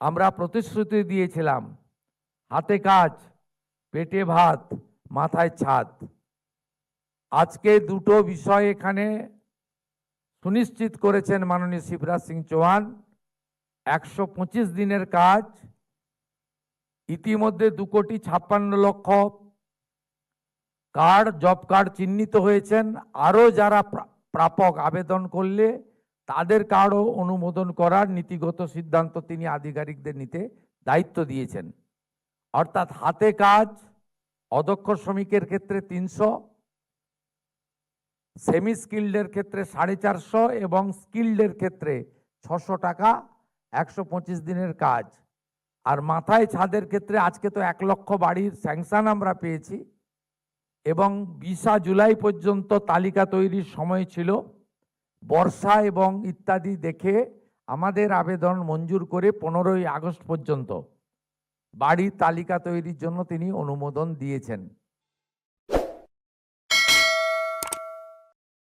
আমরা প্রতিশ্রুতি দিয়েছিলাম হাতে কাজ, পেটে ভাত, মাথায় ছাদ। আজকে দুটো বিষয় এখানে সুনিশ্চিত করেছেন মাননীয় শিবরাজ সিং চৌহান। 125 দিনের কাজ, ইতিমধ্যে 2,56,00,000 কার্ড, জব কার্ড চিহ্নিত হয়েছেন। আরও যারা প্রাপক আবেদন করলে তাদের কার্ডও অনুমোদন করার নীতিগত সিদ্ধান্ত তিনি আধিকারিকদের নিতে দায়িত্ব দিয়েছেন। অর্থাৎ হাতে কাজ অদক্ষ শ্রমিকের ক্ষেত্রে 300, সেমি স্কিল্ডের ক্ষেত্রে 450 এবং স্কিল্ডের ক্ষেত্রে 600 টাকা 125 দিনের কাজ। আর মাথায় ছাদের ক্ষেত্রে আজকে তো 1 লক্ষ বাড়ির স্যাংশন আমরা পেয়েছি এবং 20 জুলাই পর্যন্ত তালিকা তৈরির সময় ছিল। বর্ষা এবং ইত্যাদি দেখে আমাদের আবেদন মঞ্জুর করে 15ই আগস্ট পর্যন্ত বাড়ির তালিকা তৈরির জন্য তিনি অনুমোদন দিয়েছেন।